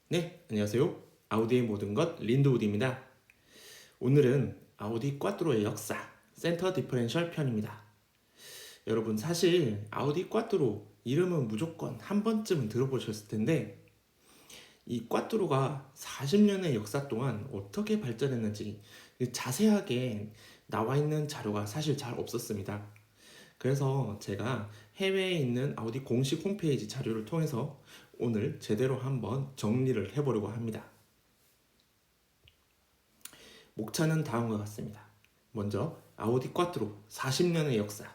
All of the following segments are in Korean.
네, 안녕하세요. 아우디의 모든 것 린드우드입니다. 오늘은 아우디 꽈뚜로의 역사, 센터 디퍼렌셜 편입니다. 여러분 사실 아우디 꽈뚜로 이름은 무조건 한 번쯤은 들어보셨을 텐데 이 꽈뚜로가 40년의 역사 동안 어떻게 발전했는지 자세하게 나와 있는 자료가 사실 잘 없었습니다. 그래서 제가 해외에 있는 아우디 공식 홈페이지 자료를 통해서 오늘 제대로 한번 정리를 해보려고 합니다. 목차는 다음과 같습니다. 먼저 아우디 꽈트로 40년의 역사.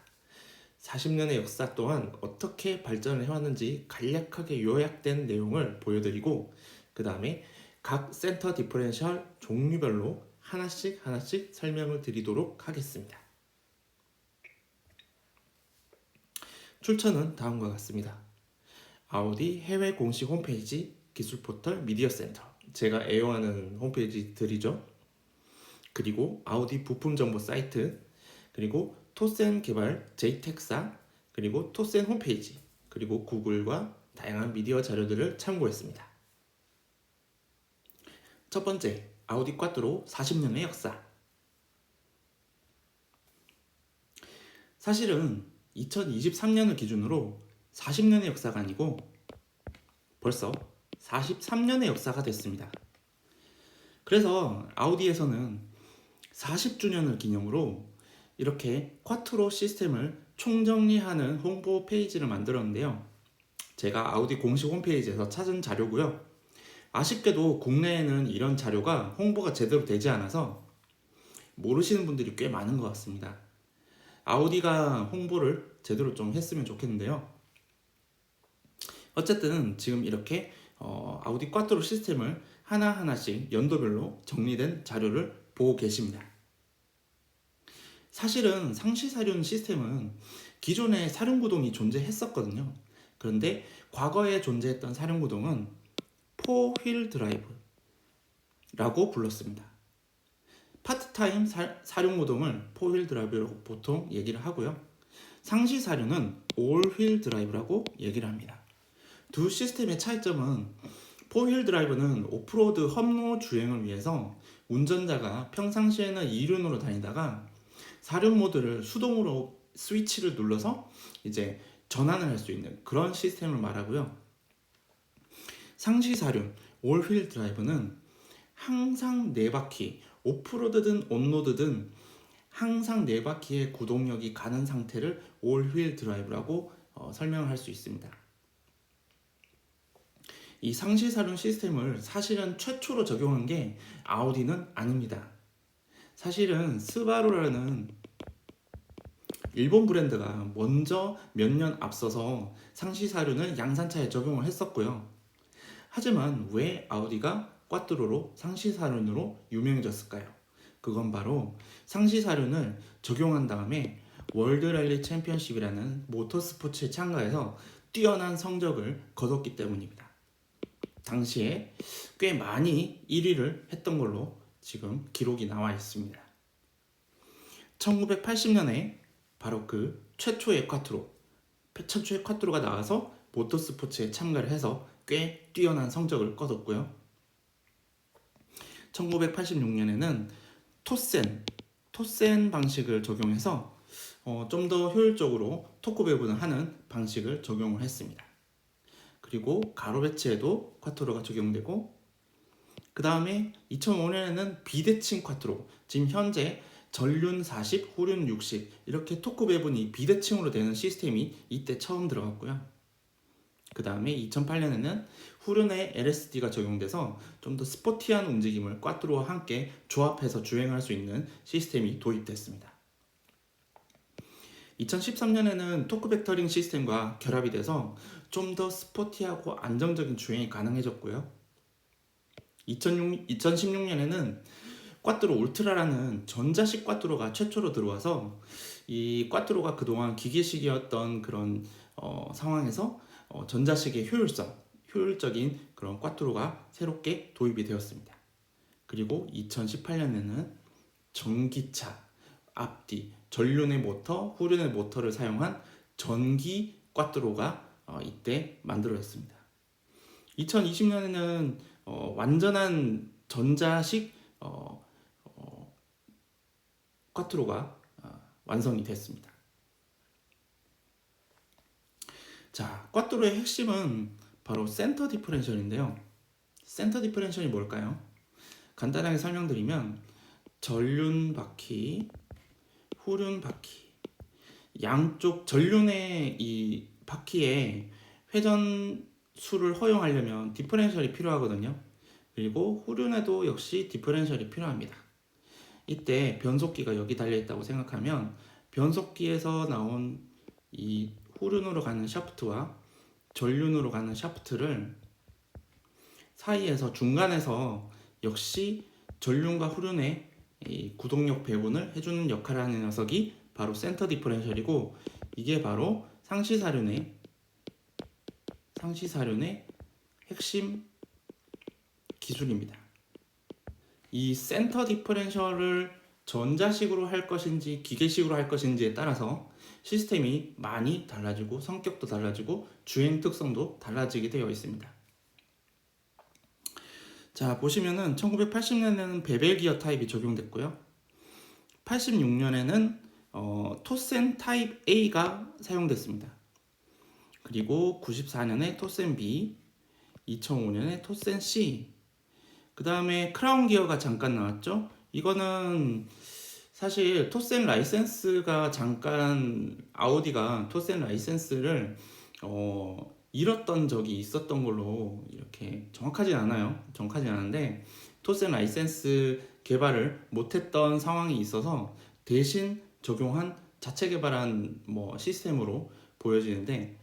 40년의 역사 동안 어떻게 발전을 해왔는지 간략하게 요약된 내용을 보여드리고 그 다음에 각 센터 디퍼렌셜 종류별로 하나씩 설명을 드리도록 하겠습니다. 출처는 다음과 같습니다. 아우디 해외 공식 홈페이지 기술 포털 미디어 센터, 제가 애용하는 홈페이지들이죠. 그리고 아우디 부품 정보 사이트, 그리고 토센 개발 제이텍사, 그리고 토센 홈페이지, 그리고 구글과 다양한 미디어 자료들을 참고했습니다. 첫 번째, 아우디 꽈뚜로 40년의 역사. 사실은 2023년을 기준으로 40년의 역사가 아니고 벌써 43년의 역사가 됐습니다. 그래서 아우디에서는 40주년을 기념으로 이렇게 쿼트로 시스템을 총정리하는 홍보 페이지를 만들었는데요. 제가 아우디 공식 홈페이지에서 찾은 자료고요. 아쉽게도 국내에는 이런 자료가 홍보가 제대로 되지 않아서 모르시는 분들이 꽤 많은 것 같습니다. 아우디가 홍보를 제대로 좀 했으면 좋겠는데요. 어쨌든 지금 이렇게 아우디 꽈트로 시스템을 하나하나씩 연도별로 정리된 자료를 보고 계십니다. 사실은 상시사륜 시스템은 기존에 사륜구동이 존재했었거든요. 그런데 과거에 존재했던 사륜구동은 포휠 드라이브라고 불렀습니다. 파트타임 사륜구동을 포휠 드라이브라고 보통 얘기를 하고요. 상시사륜은 올휠 드라이브라고 얘기를 합니다. 두 시스템의 차이점은 포휠 드라이브는 오프로드 험로 주행을 위해서 운전자가 평상시에는 이륜으로 다니다가 사륜 모드를 수동으로 스위치를 눌러서 이제 전환을 할 수 있는 그런 시스템을 말하고요. 상시 사륜 올휠 드라이브는 항상 4바퀴, 오프로드든 온로드든 항상 4바퀴의 구동력이 가는 상태를 올휠 드라이브라고 설명을 할 수 있습니다. 이 상시 사륜 시스템을 사실은 최초로 적용한 게 아우디는 아닙니다. 사실은 스바루라는 일본 브랜드가 먼저 몇 년 앞서서 상시 사륜을 양산차에 적용을 했었고요. 하지만 왜 아우디가 꽈뚜로로 상시 사륜으로 유명해졌을까요? 그건 바로 상시 사륜을 적용한 다음에 월드 랠리 챔피언십이라는 모터스포츠에 참가해서 뛰어난 성적을 거뒀기 때문입니다. 당시에 꽤 많이 1위를 했던 걸로 지금 기록이 나와 있습니다. 1980년에 바로 그 최초의 쿼트로가 나와서 모터스포츠에 참가를 해서 꽤 뛰어난 성적을 거뒀고요. 1986년에는 토센 방식을 적용해서 좀 더 효율적으로 토크 배분을 하는 방식을 적용을 했습니다. 그리고 가로 배치에도 쿼트로가 적용되고 그 다음에 2005년에는 비대칭 쿼트로, 지금 현재 전륜 40, 후륜 60 이렇게 토크 배분이 비대칭으로 되는 시스템이 이때 처음 들어갔고요. 그 다음에 2008년에는 후륜에 LSD가 적용돼서 좀 더 스포티한 움직임을 꽈트로와 함께 조합해서 주행할 수 있는 시스템이 도입됐습니다. 2013년에는 토크 벡터링 시스템과 결합이 돼서 좀 더 스포티하고 안정적인 주행이 가능해졌고요. 2016년에는 꽈뚜로 울트라라는 전자식 꽈뚜로가 최초로 들어와서 이 꽈뚜로가 그동안 기계식이었던 그런 상황에서 전자식의 효율적인 그런 꽈뚜로가 새롭게 도입이 되었습니다. 그리고 2018년에는 전기차, 앞뒤, 전륜의 모터, 후륜의 모터를 사용한 전기 꽈뚜로가 이때 만들어졌습니다. 2020년에는 완전한 전자식 쿼트로가 완성이 됐습니다. 자, 쿼트로의 핵심은 바로 센터 디퍼렌셜인데요. 센터 디퍼렌셜이 뭘까요? 간단하게 설명드리면 전륜 바퀴, 후륜 바퀴, 양쪽 전륜의 이 바퀴에 회전 수를 허용하려면 디퍼렌셜이 필요하거든요. 그리고 후륜에도 역시 디퍼렌셜이 필요합니다. 이때 변속기가 여기 달려있다고 생각하면 변속기에서 나온 이 후륜으로 가는 샤프트와 전륜으로 가는 샤프트를 사이에서 중간에서 역시 전륜과 후륜의 이 구동력 배분을 해주는 역할을 하는 녀석이 바로 센터 디퍼렌셜이고, 이게 바로 상시사륜의 핵심 기술입니다. 이 센터 디퍼렌셜을 전자식으로 할 것인지 기계식으로 할 것인지에 따라서 시스템이 많이 달라지고 성격도 달라지고 주행 특성도 달라지게 되어 있습니다. 자, 보시면은 1980년에는 베벨 기어 타입이 적용됐고요. 86년에는 토센 타입 A가 사용됐습니다. 그리고 94년에 토센 B, 2005년에 토센 C, 그 다음에 크라운 기어가 잠깐 나왔죠. 이거는 사실 토센 라이센스가 잠깐 아우디가 토센 라이센스를 잃었던 적이 있었던 걸로 이렇게 정확하진 않은데 토센 라이센스 개발을 못했던 상황이 있어서 대신 적용한 자체 개발한 시스템으로 보여지는데,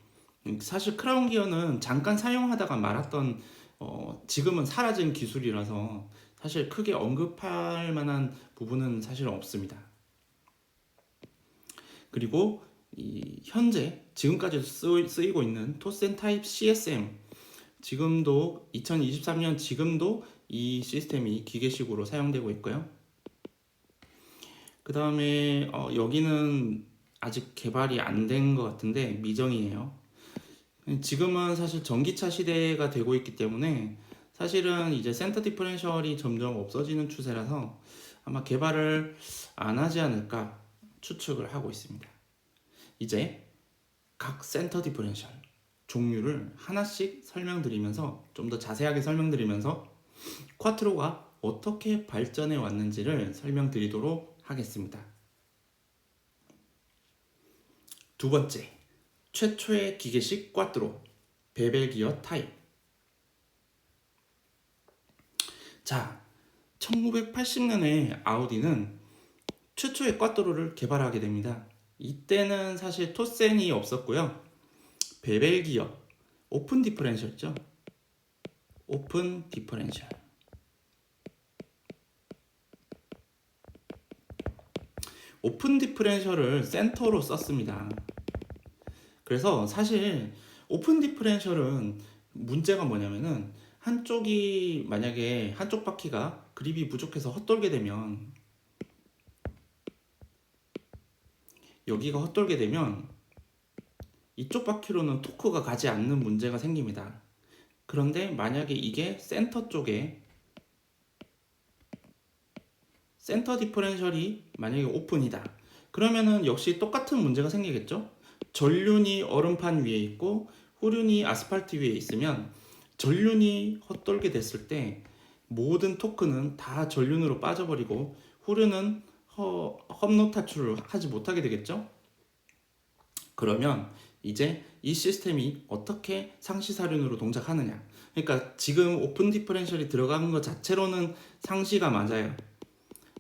사실 크라운 기어는 잠깐 사용하다가 말았던 지금은 사라진 기술이라서 사실 크게 언급할 만한 부분은 사실 없습니다. 그리고 현재 지금까지 쓰이고 있는 토센 타입 CSM, 지금도 2023년 지금도 이 시스템이 기계식으로 사용되고 있고요. 그 다음에 여기는 아직 개발이 안 된 것 같은데 미정이에요. 지금은 사실 전기차 시대가 되고 있기 때문에 사실은 이제 센터 디퍼렌셜이 점점 없어지는 추세라서 아마 개발을 안 하지 않을까 추측을 하고 있습니다. 이제 각 센터 디퍼렌셜 종류를 하나씩 설명드리면서 좀 더 자세하게 설명드리면서 쿼트로가 어떻게 발전해 왔는지를 설명드리도록 하겠습니다. 두 번째, 최초의 기계식 쿼트로 베벨 기어 타입. 자, 1980년에 아우디는 최초의 쿼트로를 개발하게 됩니다. 이때는 사실 토센이 없었고요. 베벨 기어, 오픈 디퍼렌셜이죠. 오픈 디퍼렌셜. 오픈 디퍼렌셜을 센터로 썼습니다. 그래서 사실 오픈 디퍼렌셜은 문제가 뭐냐면은 만약에 한쪽 바퀴가 그립이 부족해서 헛돌게 되면 여기가 헛돌게 되면 이쪽 바퀴로는 토크가 가지 않는 문제가 생깁니다. 그런데 만약에 이게 센터 쪽에 센터 디퍼렌셜이 만약에 오픈이다, 그러면은 역시 똑같은 문제가 생기겠죠. 전륜이 얼음판 위에 있고 후륜이 아스팔트 위에 있으면 전륜이 헛돌게 됐을 때 모든 토크는 다 전륜으로 빠져버리고 후륜은 험로 탈출을 하지 못하게 되겠죠. 그러면 이제 이 시스템이 어떻게 상시사륜으로 동작하느냐, 그러니까 지금 오픈 디퍼렌셜이 들어간 것 자체로는 상시가 맞아요.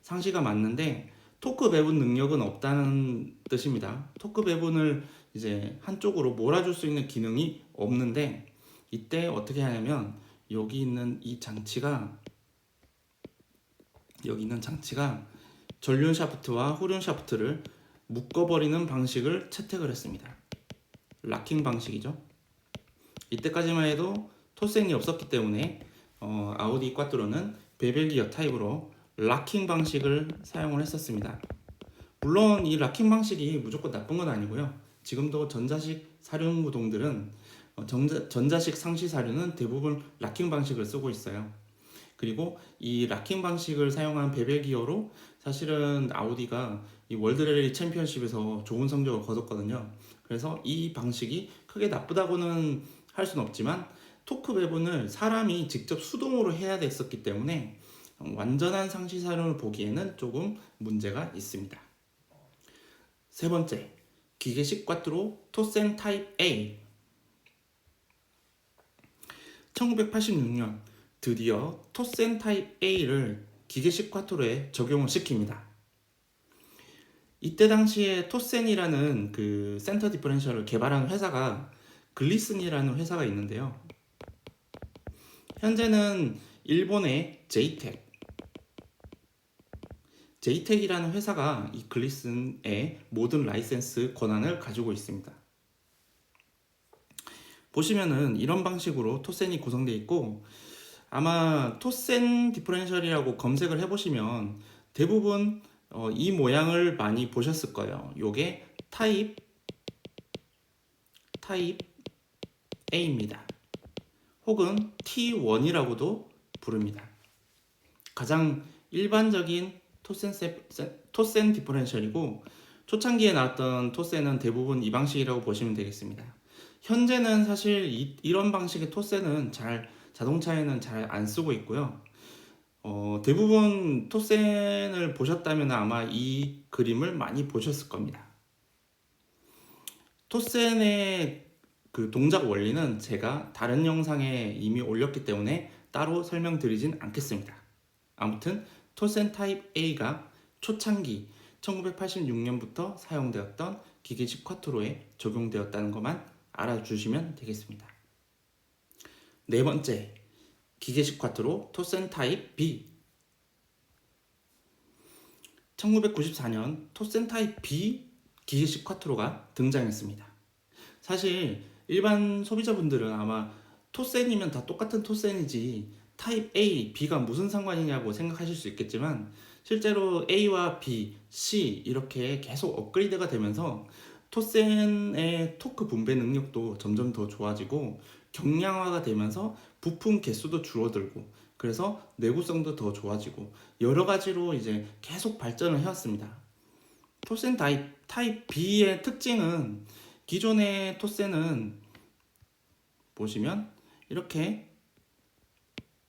상시가 맞는데 토크 배분 능력은 없다는 뜻입니다. 토크 배분을 이제 한쪽으로 몰아줄 수 있는 기능이 없는데, 이때 어떻게 하냐면 여기 있는 장치가 전륜 샤프트와 후륜 샤프트를 묶어버리는 방식을 채택을 했습니다. 락킹 방식이죠. 이때까지만 해도 토센이 없었기 때문에 아우디 꽈트로는 베벨 기어 타입으로 락킹 방식을 사용을 했었습니다. 물론 이 락킹 방식이 무조건 나쁜 건 아니고요. 지금도 전자식 사륜 구동들은 전자식 상시 사륜은 대부분 락킹 방식을 쓰고 있어요. 그리고 이 락킹 방식을 사용한 베벨 기어로 사실은 아우디가 이 월드 랠리 챔피언십에서 좋은 성적을 거뒀거든요. 그래서 이 방식이 크게 나쁘다고는 할 수는 없지만 토크 배분을 사람이 직접 수동으로 해야 됐었기 때문에 완전한 상시 사륜을 보기에는 조금 문제가 있습니다. 세 번째, 기계식 꽈트로 토센 타입 A. 1986년 드디어 토센 타입 A를 기계식 쿼트로에 적용을 시킵니다. 이때 당시에 토센이라는 그 센터 디퍼런셜을 개발한 회사가 글리슨이라는 회사가 있는데요. 현재는 일본의 JTEC이라는 회사가 이 글리슨의 모든 라이센스 권한을 가지고 있습니다. 보시면은 이런 방식으로 토센이 구성되어 있고, 아마 토센 디퍼런셜이라고 검색을 해보시면 대부분 이 모양을 많이 보셨을 거예요. 요게 타입 A입니다. 혹은 T1이라고도 부릅니다. 가장 일반적인 토센 디퍼런셜이고, 초창기에 나왔던 토센은 대부분 이 방식이라고 보시면 되겠습니다. 현재는 사실 이런 방식의 토센은 자동차에는 잘 안 쓰고 있고요. 대부분 토센을 보셨다면 아마 이 그림을 많이 보셨을 겁니다. 토센의 그 동작 원리는 제가 다른 영상에 이미 올렸기 때문에 따로 설명드리진 않겠습니다. 아무튼 토센 타입 A가 초창기 1986년부터 사용되었던 기계식 쿼트로에 적용되었다는 것만 알아주시면 되겠습니다. 네 번째, 기계식 쿼트로 토센 타입 B. 1994년 토센 타입 B 기계식 쿼트로가 등장했습니다. 사실 일반 소비자분들은 아마 토센이면 다 똑같은 토센이지 타입 A, B가 무슨 상관이냐고 생각하실 수 있겠지만, 실제로 A와 B, C 이렇게 계속 업그레이드가 되면서 토센의 토크 분배 능력도 점점 더 좋아지고 경량화가 되면서 부품 개수도 줄어들고, 그래서 내구성도 더 좋아지고 여러 가지로 이제 계속 발전을 해왔습니다. 토센 타입 B의 특징은, 기존의 토센은 보시면 이렇게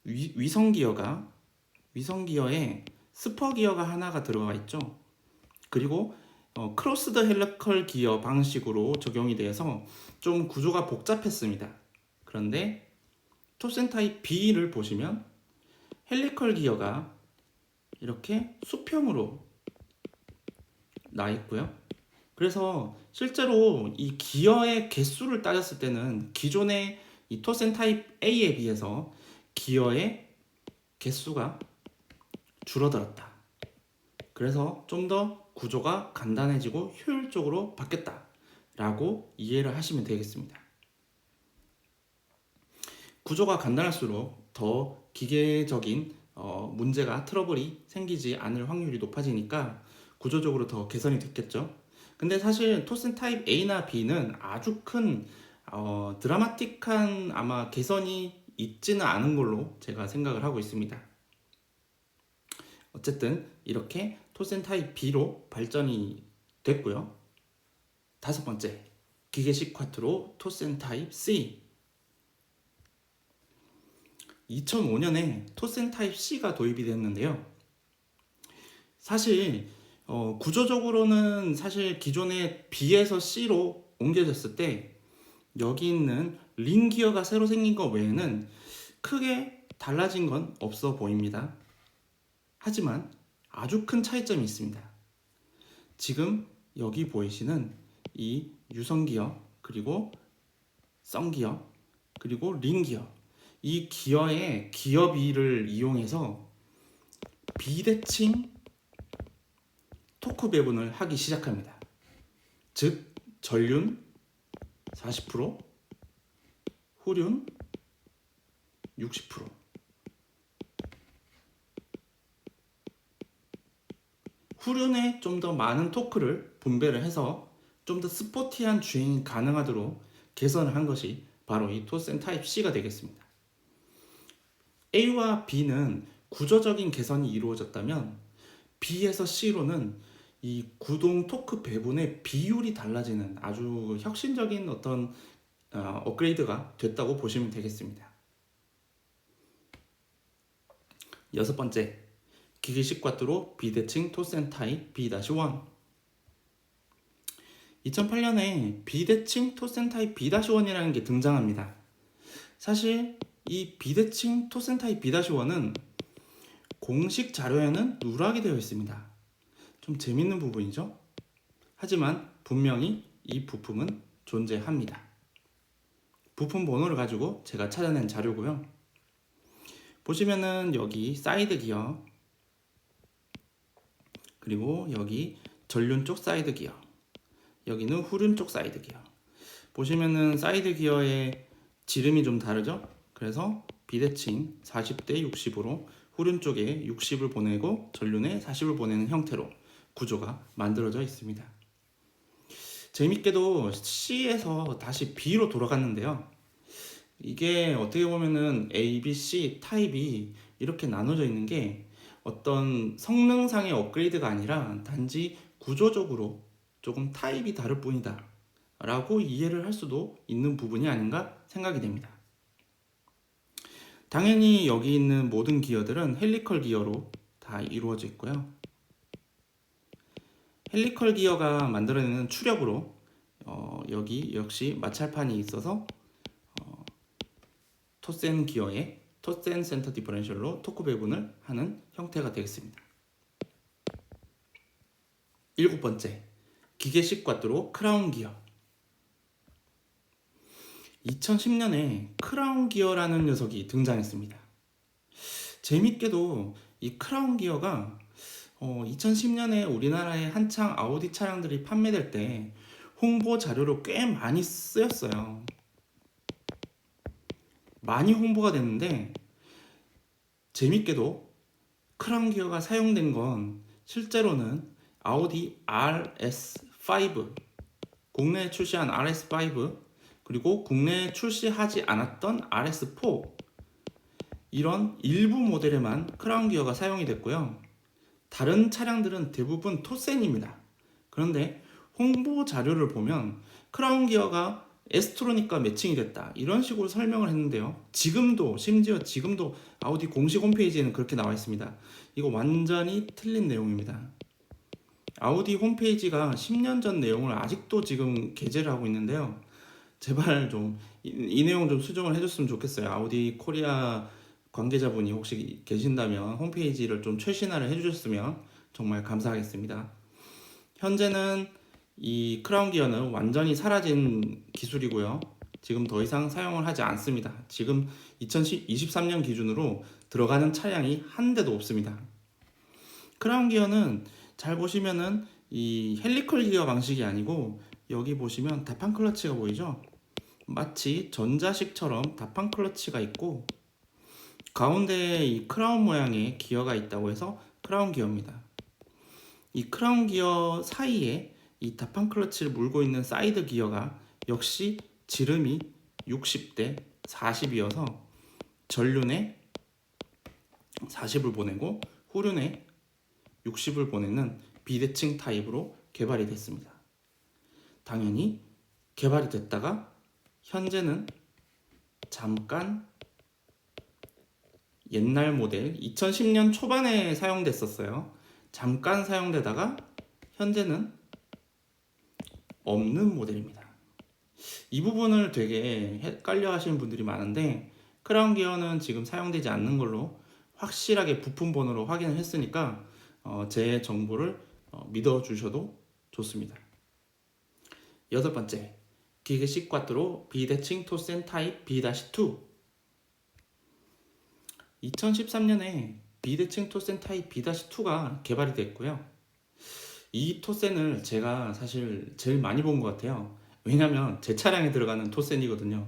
위성 기어에 스퍼 기어가 하나가 들어가 있죠. 그리고 크로스드 헬리컬 기어 방식으로 적용이 돼서 좀 구조가 복잡했습니다. 그런데 토센 타입 B를 보시면 헬리컬 기어가 이렇게 수평으로 나 있고요. 그래서 실제로 이 기어의 개수를 따졌을 때는 기존의 이 토센 타입 A에 비해서 기어의 개수가 줄어들었다. 그래서 좀 더 구조가 간단해지고 효율적으로 바뀌었다 라고 이해를 하시면 되겠습니다. 구조가 간단할수록 더 기계적인 트러블이 생기지 않을 확률이 높아지니까 구조적으로 더 개선이 됐겠죠. 근데 사실 토센 타입 A나 B는 아주 큰 드라마틱한 아마 개선이 있지는 않은 걸로 제가 생각을 하고 있습니다. 어쨌든 이렇게 토센 타입 B로 발전이 됐고요. 다섯 번째, 기계식 쿼트로 토센 타입 C. 2005년에 토센 타입 C가 도입이 됐는데요. 사실 구조적으로는 사실 기존의 B에서 C로 옮겨졌을 때 여기 있는 링 기어가 새로 생긴 것 외에는 크게 달라진 건 없어 보입니다. 하지만 아주 큰 차이점이 있습니다. 지금 여기 보이시는 이 유성 기어, 그리고 성 기어, 그리고 링 기어, 이 기어의 기어비를 이용해서 비대칭 토크 배분을 하기 시작합니다. 즉 전륜 40%, 후륜 60%. 후륜에 좀 더 많은 토크를 분배를 해서 좀 더 스포티한 주행이 가능하도록 개선을 한 것이 바로 이 토센 타입 C가 되겠습니다. A와 B는 구조적인 개선이 이루어졌다면 B에서 C로는 이 구동 토크 배분의 비율이 달라지는 아주 혁신적인 어떤 업그레이드가 됐다고 보시면 되겠습니다. 여섯 번째, 기계식 꽈뚜로 비대칭 토센타이 B-1. 2008년에 비대칭 토센타이 B-1이라는 게 등장합니다. 사실 이 비대칭 토센타이 B-1은 공식 자료에는 누락이 되어 있습니다. 좀 재밌는 부분이죠? 하지만 분명히 이 부품은 존재합니다. 부품 번호를 가지고 제가 찾아낸 자료고요. 보시면은 여기 사이드 기어, 그리고 여기 전륜 쪽 사이드 기어, 여기는 후륜 쪽 사이드 기어. 보시면은 사이드 기어의 지름이 좀 다르죠? 그래서 비대칭 40대 60으로 후륜 쪽에 60을 보내고 전륜에 40을 보내는 형태로 구조가 만들어져 있습니다. 재밌게도 C에서 다시 B로 돌아갔는데요. 이게 어떻게 보면은 A, B, C 타입이 이렇게 나눠져 있는 게 어떤 성능상의 업그레이드가 아니라 단지 구조적으로 조금 타입이 다를 뿐이다 라고 이해를 할 수도 있는 부분이 아닌가 생각이 됩니다. 당연히 여기 있는 모든 기어들은 헬리컬 기어로 다 이루어져 있고요. 헬리컬 기어가 만들어내는 추력으로 여기 역시 마찰판이 있어서 토센 기어의 토센 센터 디퍼런셜로 토크 배분을 하는 형태가 되겠습니다. 일곱 번째, 기계식 꽈뚜로 크라운 기어. 2010년에 크라운 기어라는 녀석이 등장했습니다. 재밌게도 이 크라운 기어가 2010년에 우리나라에 한창 아우디 차량들이 판매될 때 홍보 자료로 꽤 많이 쓰였어요. 많이 홍보가 됐는데 재밌게도 크라운 기어가 사용된 건 실제로는 아우디 RS5, 국내에 출시한 RS5, 그리고 국내에 출시하지 않았던 RS4, 이런 일부 모델에만 크라운 기어가 사용이 됐고요. 다른 차량들은 대부분 토센입니다. 그런데 홍보 자료를 보면 크라운 기어가 에스트로닉과 매칭이 됐다 이런 식으로 설명을 했는데요. 심지어 지금도 아우디 공식 홈페이지에는 그렇게 나와 있습니다. 이거 완전히 틀린 내용입니다. 아우디 홈페이지가 10년 전 내용을 아직도 지금 게재를 하고 있는데요. 제발 좀 이 내용 좀 수정을 해줬으면 좋겠어요. 아우디 코리아 관계자분이 혹시 계신다면 홈페이지를 좀 최신화를 해주셨으면 정말 감사하겠습니다. 현재는 이 크라운 기어는 완전히 사라진 기술이고요. 지금 더 이상 사용을 하지 않습니다. 지금 2023년 기준으로 들어가는 차량이 한 대도 없습니다. 크라운 기어는 잘 보시면은 이 헬리컬 기어 방식이 아니고 여기 보시면 다판 클러치가 보이죠? 마치 전자식처럼 다판 클러치가 있고 가운데에 이 크라운 모양의 기어가 있다고 해서 크라운 기어입니다. 이 크라운 기어 사이에 이 다판 클러치를 물고 있는 사이드 기어가 역시 지름이 60대 40이어서 전륜에 40을 보내고 후륜에 60을 보내는 비대칭 타입으로 개발이 됐습니다. 당연히 개발이 됐다가 현재는 잠깐 옛날 모델 2010년 초반에 사용됐었어요. 잠깐 사용되다가 현재는 없는 모델입니다. 이 부분을 되게 헷갈려 하시는 분들이 많은데 크라운 기어는 지금 사용되지 않는 걸로 확실하게 부품 번호로 확인을 했으니까 제 정보를 믿어 주셔도 좋습니다. 여섯 번째, 기계식 꽈뚜로 비대칭 토센 타입 B-2. 2013년에 비대칭 토센 타입 B-2가 개발이 됐고요. 이 토센을 제가 사실 제일 많이 본 것 같아요. 왜냐면 제 차량에 들어가는 토센이거든요.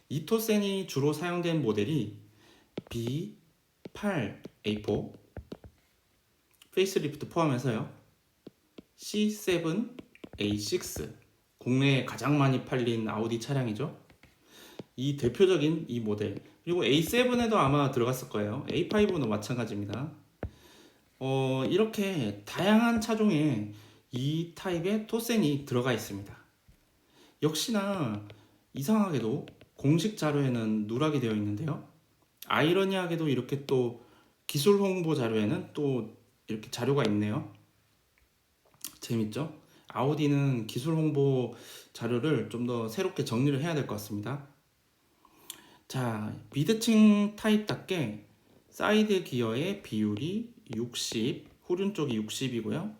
이 토센이 주로 사용된 모델이 B8A4 페이스리프트 포함해서요, C7A6 국내에 가장 많이 팔린 아우디 차량이죠. 이 대표적인 이 모델, 그리고 A7에도 아마 들어갔을 거예요. A5도 마찬가지입니다. 이렇게 다양한 차종에 이 타입의 토센이 들어가 있습니다. 역시나 이상하게도 공식 자료에는 누락이 되어 있는데요. 아이러니하게도 이렇게 또 기술 홍보 자료에는 또 이렇게 자료가 있네요. 재밌죠? 아우디는 기술 홍보 자료를 좀 더 새롭게 정리를 해야 될 것 같습니다. 자, 비대칭 타입답게 사이드 기어의 비율이 60, 후륜 쪽이 60이고요.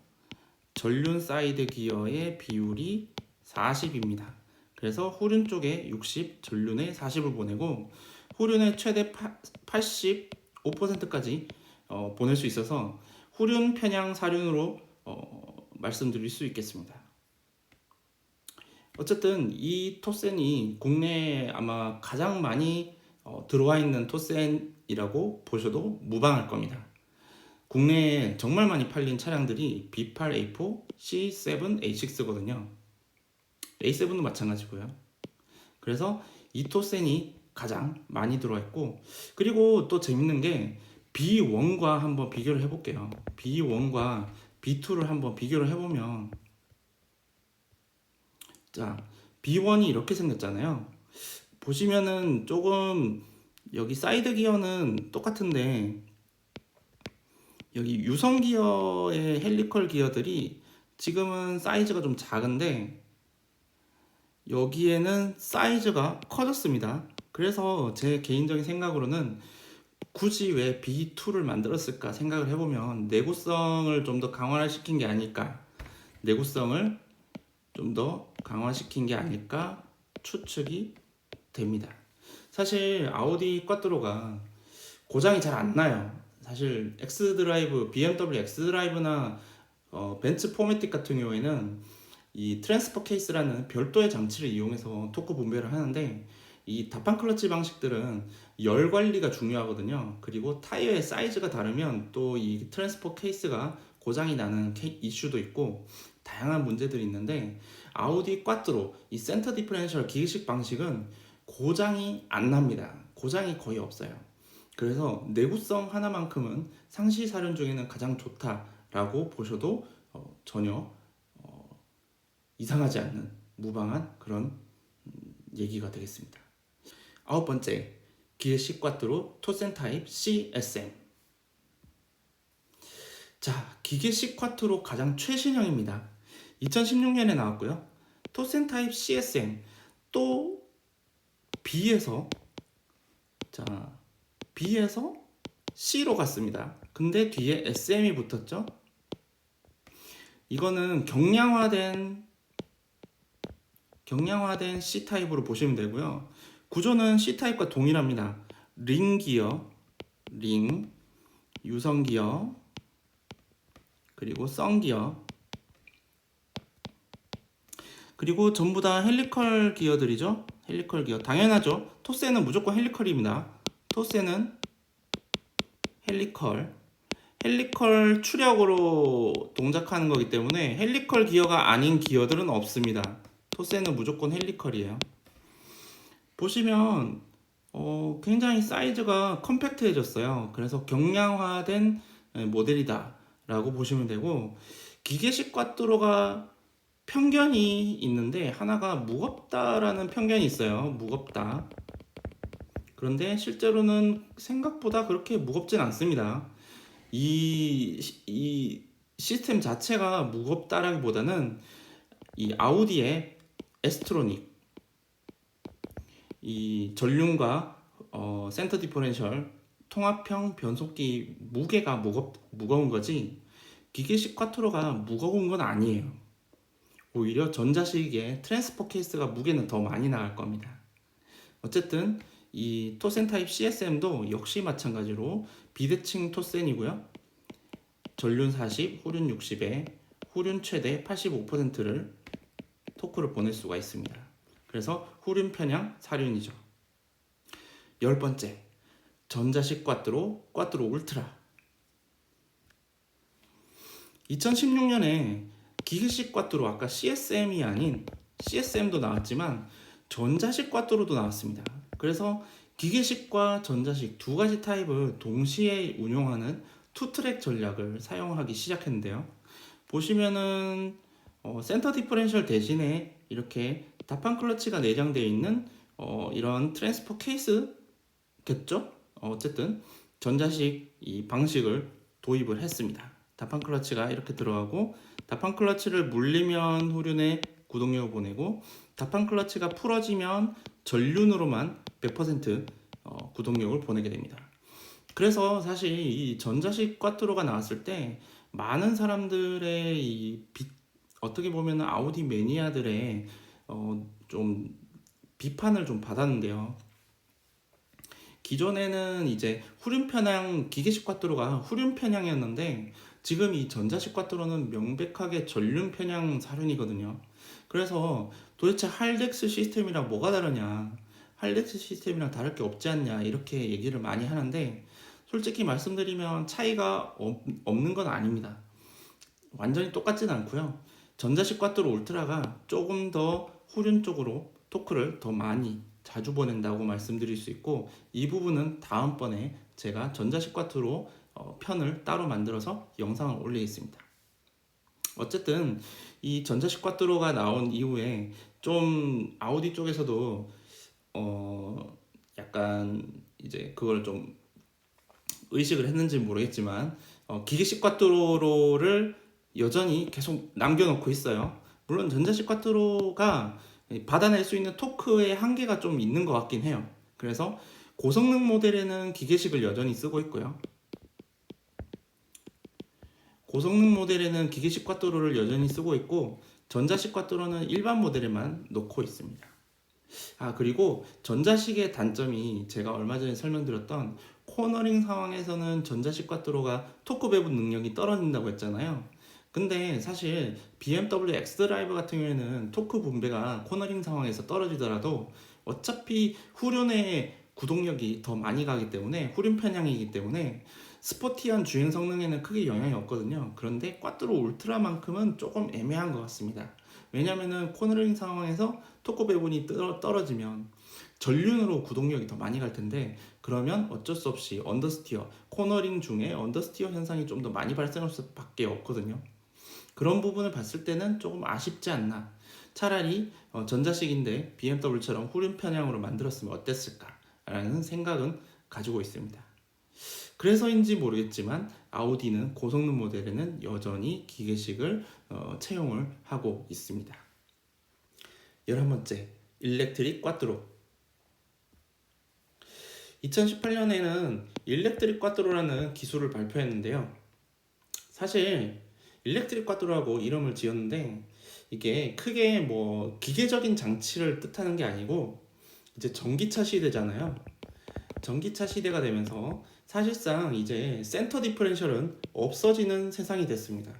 전륜 사이드 기어의 비율이 40입니다. 그래서 후륜 쪽에 60, 전륜에 40을 보내고 후륜에 최대 85%까지 보낼 수 있어서 후륜 편향 사륜으로 말씀드릴 수 있겠습니다. 어쨌든 이 토센이 국내에 아마 가장 많이 들어와 있는 토센이라고 보셔도 무방할 겁니다. 국내에 정말 많이 팔린 차량들이 B8, A4, C7, A6거든요. A7도 마찬가지고요. 그래서 이 토센이 가장 많이 들어와 있고, 그리고 또 재밌는 게 B1과 한번 비교를 해볼게요. B1과 B2를 한번 비교를 해보면, 자, B1이 이렇게 생겼잖아요. 보시면은 조금 여기 사이드 기어는 똑같은데 여기 유성 기어의 헬리컬 기어들이 지금은 사이즈가 좀 작은데 여기에는 사이즈가 커졌습니다. 그래서 제 개인적인 생각으로는 굳이 왜 B2를 만들었을까 생각을 해보면 내구성을 좀 더 강화시킨 게 아닐까, 내구성을 좀 더 강화시킨 게 아닐까 추측이 됩니다. 사실 아우디 꽈트로가 고장이 잘 안 나요. 사실 X드라이브, BMW X드라이브나 벤츠 포매틱 같은 경우에는 이 트랜스퍼 케이스라는 별도의 장치를 이용해서 토크 분배를 하는데, 이 다판 클러치 방식들은 열 관리가 중요하거든요. 그리고 타이어의 사이즈가 다르면 또 이 트랜스퍼 케이스가 고장이 나는 이슈도 있고 다양한 문제들이 있는데, 아우디 꽈트로 이 센터 디퍼런셜 기계식 방식은 고장이 안 납니다. 고장이 거의 없어요. 그래서 내구성 하나만큼은 상시 사륜 중에는 가장 좋다라고 보셔도 전혀 이상하지 않는 무방한 그런 얘기가 되겠습니다. 아홉 번째, 기계식 꽈트로 토센 타입 CSM. 자, 기계식 꽈트로 가장 최신형입니다. 2016년에 나왔고요. 토센 타입 CSM 또 B에서 C로 갔습니다. 근데 뒤에 SM이 붙었죠. 이거는 경량화된 C타입으로 보시면 되고요. 구조는 C타입과 동일합니다. 링 기어, 유성 기어, 그리고 썬 기어, 그리고 전부 다 헬리컬 기어들이죠. 헬리컬 기어 당연하죠. 토세는 무조건 헬리컬입니다. 토세는 헬리컬 추력으로 동작하는 거기 때문에 헬리컬 기어가 아닌 기어들은 없습니다. 토세는 무조건 헬리컬이에요. 보시면 굉장히 사이즈가 컴팩트해졌어요. 그래서 경량화된 모델이다 라고 보시면 되고, 기계식 꽈트로가 편견이 있는데 하나가 무겁다라는 편견이 있어요. 무겁다. 그런데 실제로는 생각보다 그렇게 무겁진 않습니다. 이 시스템 자체가 무겁다라기보다는 이 아우디의 에스트로닉, 이 전륜과 센터 디퍼런셜 통합형 변속기 무게가 무거운 거지, 기계식 쿼트로가 무거운 건 아니에요. 오히려 전자식의 트랜스퍼 케이스가 무게는 더 많이 나갈 겁니다. 어쨌든 이 토센 타입 CSM도 역시 마찬가지로 비대칭 토센이고요. 전륜 40, 후륜 60에 후륜 최대 85%를 토크를 보낼 수가 있습니다. 그래서 후륜 편향 사륜이죠. 10번째, 전자식 꽈트로 울트라. 2016년에 기계식 꽈트로, 아까 CSM이 아닌 CSM도 나왔지만 전자식 꽈트로도 나왔습니다. 그래서 기계식과 전자식 두 가지 타입을 동시에 운용하는 투트랙 전략을 사용하기 시작했는데요. 보시면은 센터 디퍼렌셜 대신에 이렇게 다판 클러치가 내장되어 있는 이런 트랜스퍼 케이스겠죠? 어쨌든 전자식 이 방식을 도입을 했습니다. 다판 클러치가 이렇게 들어가고 다판 클러치를 물리면 후륜에 구동력을 보내고 다판 클러치가 풀어지면 전륜으로만 100% 구동력을 보내게 됩니다. 그래서 사실 이 전자식 꽈트로가 나왔을 때 많은 사람들의 어떻게 보면 아우디 매니아들의 좀 비판을 좀 받았는데요. 기존에는 이제 후륜 편향 기계식 꽈트로가 후륜 편향이었는데 지금 이 전자식 꽈트로는 명백하게 전륜 편향 사륜이거든요. 그래서 도대체 할덱스 시스템이랑 뭐가 다르냐, 할덱스 시스템이랑 다를 게 없지 않냐 이렇게 얘기를 많이 하는데 솔직히 말씀드리면 차이가 없는 건 아닙니다. 완전히 똑같진 않고요. 전자식 꽈트로 울트라가 조금 더 후륜 쪽으로 토크를 더 많이 자주 보낸다고 말씀드릴 수 있고 이 부분은 다음번에 제가 전자식 꽈트로 편을 따로 만들어서 영상을 올리겠습니다. 어쨌든 이 전자식 꽈트로가 나온 이후에 좀 아우디 쪽에서도 약간 이제 그걸 좀 의식을 했는지 모르겠지만 기계식 꽈트로를 여전히 계속 남겨놓고 있어요. 물론 전자식 꽈트로가 받아낼 수 있는 토크의 한계가 좀 있는 것 같긴 해요. 그래서 고성능 모델에는 기계식을 여전히 쓰고 있고요. 고성능 모델에는 기계식 꽈트로를 여전히 쓰고 있고 전자식 꽈트로는 일반 모델에만 놓고 있습니다. 그리고 전자식의 단점이 제가 얼마 전에 설명드렸던 코너링 상황에서는 전자식 꽈트로가 토크 배분 능력이 떨어진다고 했잖아요. 근데 사실 BMW X드라이브 같은 경우에는 토크 분배가 코너링 상황에서 떨어지더라도 어차피 후륜의 구동력이 더 많이 가기 때문에 후륜 편향이기 때문에 스포티한 주행 성능에는 크게 영향이 없거든요. 그런데 꽈트로 울트라만큼은 조금 애매한 것 같습니다. 왜냐면은 코너링 상황에서 토크 배분이 떨어지면 전륜으로 구동력이 더 많이 갈 텐데 그러면 어쩔 수 없이 언더스티어, 코너링 중에 언더스티어 현상이 좀 더 많이 발생할 수밖에 없거든요. 그런 부분을 봤을 때는 조금 아쉽지 않나. 차라리 전자식인데 BMW처럼 후륜 편향으로 만들었으면 어땠을까라는 생각은 가지고 있습니다. 그래서인지 모르겠지만 아우디는 고성능 모델에는 여전히 기계식을 채용을 하고 있습니다. 11번째, 일렉트릭 꽈트로. 2018년에는 일렉트릭 꽈트로라는 기술을 발표했는데요. 사실 일렉트릭 꽈트로라고 이름을 지었는데 이게 크게 뭐 기계적인 장치를 뜻하는 게 아니고 이제 전기차 시대잖아요. 전기차 시대가 되면서 사실상 이제 센터 디퍼렌셜은 없어지는 세상이 됐습니다.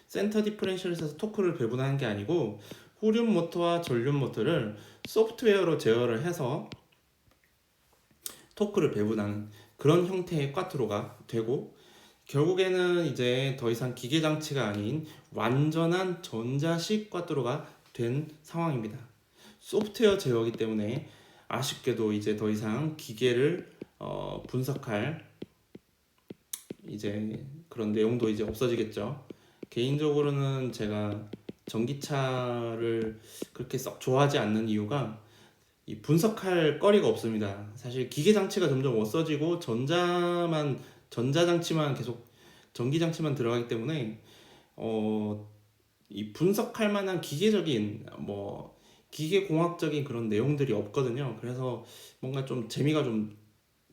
센터 디퍼렌셜에서 토크를 배분하는 게 아니고 후륜 모터와 전륜 모터를 소프트웨어로 제어를 해서 토크를 배분하는 그런 형태의 꽈트로가 되고 결국에는 이제 더 이상 기계 장치가 아닌 완전한 전자식 꽈트로가 된 상황입니다. 소프트웨어 제어이기 때문에 아쉽게도 이제 더 이상 기계를 분석할 이제 그런 내용도 이제 없어지겠죠. 개인적으로는 제가 전기차를 그렇게 썩 좋아하지 않는 이유가 이 분석할 거리가 없습니다. 사실 기계 장치가 점점 없어지고 전자장치만 계속 전기장치만 들어가기 때문에 이 분석할 만한 기계적인 뭐 기계공학적인 그런 내용들이 없거든요. 그래서 뭔가 좀 재미가 좀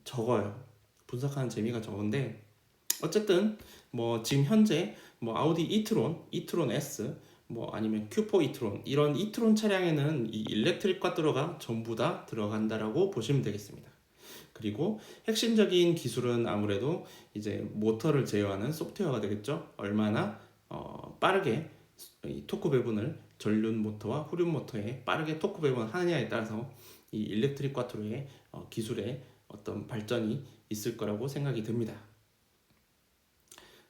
적어요. 분석하는 재미가 적은데 어쨌든 뭐 지금 현재 뭐 아우디 이트론 S 뭐 아니면 Q4 이트론 이런 이트론 차량에는 이 일렉트릭 꽈트로가 전부 다 들어간다라고 보시면 되겠습니다. 그리고 핵심적인 기술은 아무래도 이제 모터를 제어하는 소프트웨어가 되겠죠. 얼마나 빠르게 이 토크 배분을 전륜 모터와 후륜 모터에 빠르게 토크 배분을 하느냐에 따라서 이 일렉트릭 꽈트로의 기술의 어떤 발전이 있을 거라고 생각이 듭니다.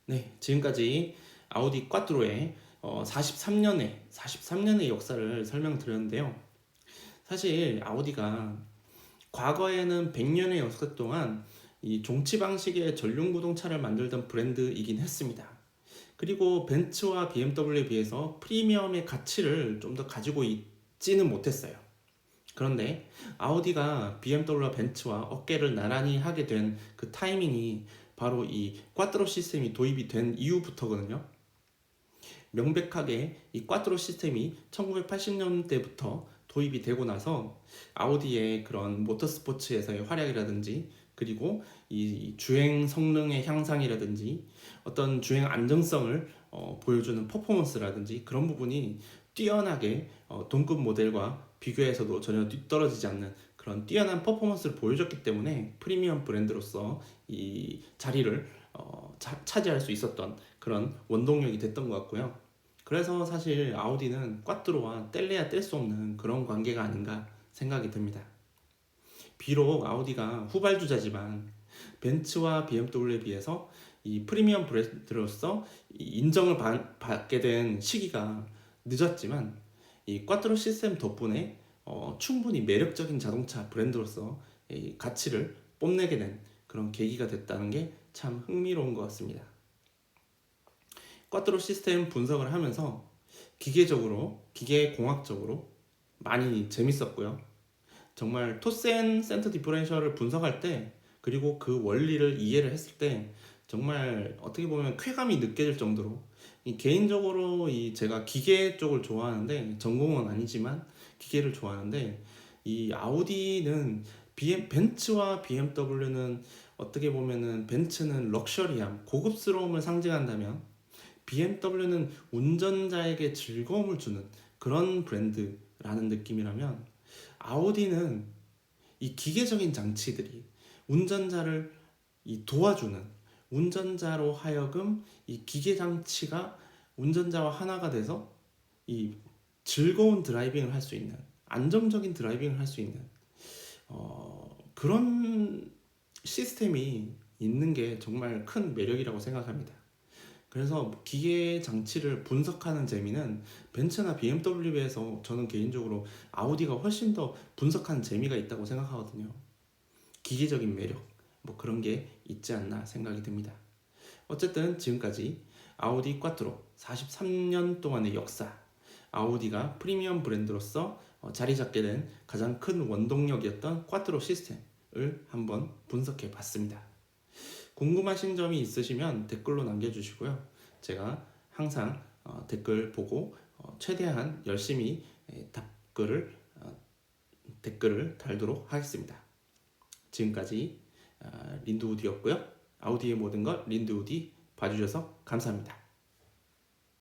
네, 지금까지 아우디 꽈트로의 43년의 역사를 설명드렸는데요. 사실 아우디가 과거에는 100년의 역사 동안 이 종치 방식의 전륜구동차를 만들던 브랜드이긴 했습니다. 그리고 벤츠와 BMW에 비해서 프리미엄의 가치를 좀 더 가지고 있지는 못했어요. 그런데 아우디가 BMW와 벤츠와 어깨를 나란히 하게 된 그 타이밍이 바로 이 꽈트로 시스템이 도입이 된 이후부터거든요. 명백하게 이 꽈트로 시스템이 1980년대부터 도입이 되고 나서 아우디의 그런 모터스포츠에서의 활약이라든지, 그리고 이 주행 성능의 향상이라든지, 어떤 주행 안정성을 보여주는 퍼포먼스라든지, 그런 부분이 뛰어나게 동급 모델과 비교해서도 전혀 뒤떨어지지 않는 그런 뛰어난 퍼포먼스를 보여줬기 때문에 프리미엄 브랜드로서 이 자리를 차지할 수 있었던 그런 원동력이 됐던 것 같고요. 그래서 사실 아우디는 꽈트로와 뗄래야 뗄 수 없는 그런 관계가 아닌가 생각이 듭니다. 비록 아우디가 후발주자지만 벤츠와 BMW에 비해서 이 프리미엄 브랜드로서 인정을 받게 된 시기가 늦었지만, 이 꽈트로 시스템 덕분에 충분히 매력적인 자동차 브랜드로서 이 가치를 뽐내게 된 그런 계기가 됐다는 게 참 흥미로운 것 같습니다. 꽈트로 시스템 분석을 하면서 기계공학적으로 많이 재밌었고요. 정말 토센 센터 디퍼렌셜을 분석할 때, 그리고 그 원리를 이해를 했을 때 정말 어떻게 보면 쾌감이 느껴질 정도로, 개인적으로 제가 기계 쪽을 좋아하는데, 전공은 아니지만 기계를 좋아하는데, 이 아우디는 벤츠와 BMW는 어떻게 보면은 벤츠는 럭셔리함, 고급스러움을 상징한다면 BMW는 운전자에게 즐거움을 주는 그런 브랜드라는 느낌이라면, 아우디는 이 기계적인 장치들이 운전자를 도와주는, 운전자로 하여금 이 기계 장치가 운전자와 하나가 돼서 이 즐거운 드라이빙을 할 수 있는, 안정적인 드라이빙을 할 수 있는 그런 시스템이 있는 게 정말 큰 매력이라고 생각합니다. 그래서 기계 장치를 분석하는 재미는 벤츠나 BMW에서 저는 개인적으로 아우디가 훨씬 더 분석하는 재미가 있다고 생각하거든요. 기계적인 매력, 뭐 그런 게 있지 않나 생각이 듭니다. 어쨌든 지금까지 아우디 꽈트로 43년 동안의 역사, 아우디가 프리미엄 브랜드로서 자리 잡게 된 가장 큰 원동력이었던 꽈트로 시스템을 한번 분석해 봤습니다. 궁금하신 점이 있으시면 댓글로 남겨주시고요. 제가 항상 댓글 보고 최대한 열심히 댓글을 달도록 하겠습니다. 지금까지 린드우디였고요. 아우디의 모든 것 린드우디 봐주셔서 감사합니다.